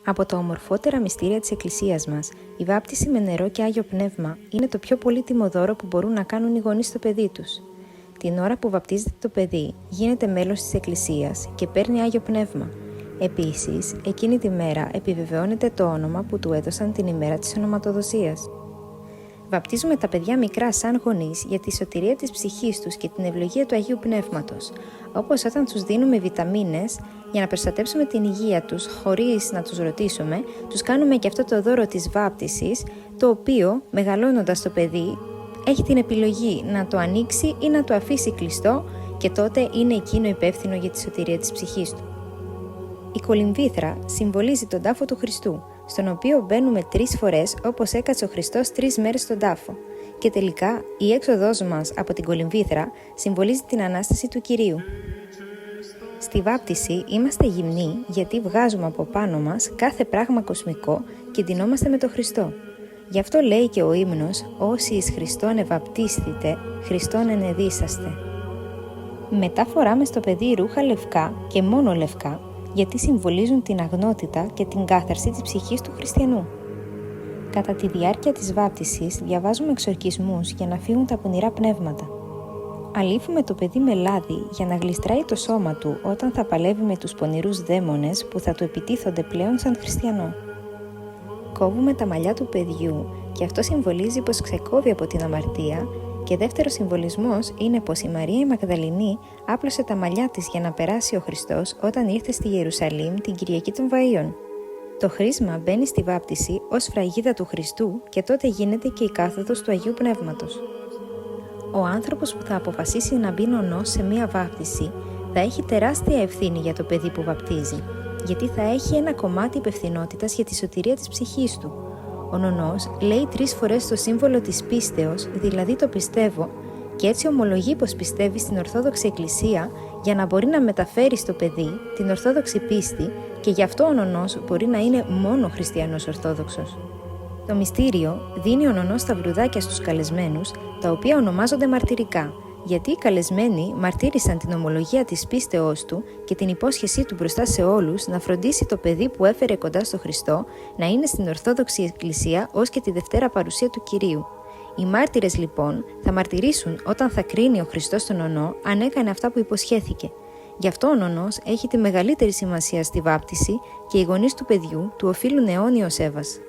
Από τα ομορφότερα μυστήρια της Εκκλησίας μας, η βάπτιση με νερό και Άγιο Πνεύμα είναι το πιο πολύτιμο δώρο που μπορούν να κάνουν οι γονείς στο παιδί τους. Την ώρα που βαπτίζεται το παιδί, γίνεται μέλος της Εκκλησίας και παίρνει Άγιο Πνεύμα. Επίσης, εκείνη τη μέρα επιβεβαιώνεται το όνομα που του έδωσαν την ημέρα της ονοματοδοσίας. Βαπτίζουμε τα παιδιά μικρά σαν γονείς για τη σωτηρία της ψυχής τους και την ευλογία του Αγίου Πνεύματος, όπως όταν τους δίνουμε βιταμίνες για να προστατεύσουμε την υγεία τους χωρίς να τους ρωτήσουμε, τους κάνουμε και αυτό το δώρο της βάπτισης, το οποίο, μεγαλώνοντας το παιδί, έχει την επιλογή να το ανοίξει ή να το αφήσει κλειστό και τότε είναι εκείνο υπεύθυνο για τη σωτηρία της ψυχής του. Η κολυμβήθρα συμβολίζει τον τάφο του Χριστού, στον οποίο μπαίνουμε 3 φορές όπως έκατσε ο Χριστός 3 μέρες στον τάφο. Και τελικά η έξοδός μας από την κολυμβήθρα συμβολίζει την Ανάσταση του Κυρίου. Στη βάπτιση είμαστε γυμνοί γιατί βγάζουμε από πάνω μας κάθε πράγμα κοσμικό και ντυνόμαστε με τον Χριστό. Γι' αυτό λέει και ο ύμνος «Όσοι εις Χριστόν ευαπτίσθητε, Χριστόν ενεδίσαστε». Μετά φοράμε στο παιδί ρούχα λευκά και μόνο λευκά, γιατί συμβολίζουν την αγνότητα και την κάθαρση της ψυχής του χριστιανού. Κατά τη διάρκεια της βάπτισης διαβάζουμε εξορκισμούς για να φύγουν τα πονηρά πνεύματα. Αλήφουμε το παιδί με λάδι για να γλιστράει το σώμα του όταν θα παλεύει με τους πονηρούς δαίμονες που θα του επιτίθονται πλέον σαν χριστιανό. Κόβουμε τα μαλλιά του παιδιού και αυτό συμβολίζει πως ξεκόβει από την αμαρτία, και δεύτερος συμβολισμός είναι πως η Μαρία η Μαγδαληνή άπλωσε τα μαλλιά της για να περάσει ο Χριστός όταν ήρθε στη Ιερουσαλήμ την Κυριακή των Βαΐων. Το χρήσμα μπαίνει στη βάπτιση ως φραγίδα του Χριστού και τότε γίνεται και η κάθοδος του Αγίου Πνεύματος. Ο άνθρωπος που θα αποφασίσει να μπει νονός σε μία βάπτιση θα έχει τεράστια ευθύνη για το παιδί που βαπτίζει, γιατί θα έχει ένα κομμάτι υπευθυνότητας για τη σωτηρία της ψυχής του. Ο νονός λέει 3 φορές το σύμβολο της πίστεως, δηλαδή το πιστεύω, και έτσι ομολογεί πως πιστεύει στην Ορθόδοξη Εκκλησία για να μπορεί να μεταφέρει στο παιδί την Ορθόδοξη πίστη, και γι' αυτό ο νονός μπορεί να είναι μόνο χριστιανός Ορθόδοξος. Το μυστήριο δίνει ο νονός τα βρουδάκια στους καλεσμένους, τα οποία ονομάζονται μαρτυρικά, γιατί οι καλεσμένοι μαρτύρησαν την ομολογία της πίστεώς του και την υπόσχεσή του μπροστά σε όλους να φροντίσει το παιδί που έφερε κοντά στο Χριστό να είναι στην Ορθόδοξη Εκκλησία ως και τη Δευτέρα Παρουσία του Κυρίου. Οι μάρτυρες λοιπόν θα μαρτυρήσουν όταν θα κρίνει ο Χριστός τον νονό αν έκανε αυτά που υποσχέθηκε. Γι' αυτό ο νονός έχει τη μεγαλύτερη σημασία στη βάπτιση και οι γονείς του παιδιού του οφείλουν αιώνιο σέβας.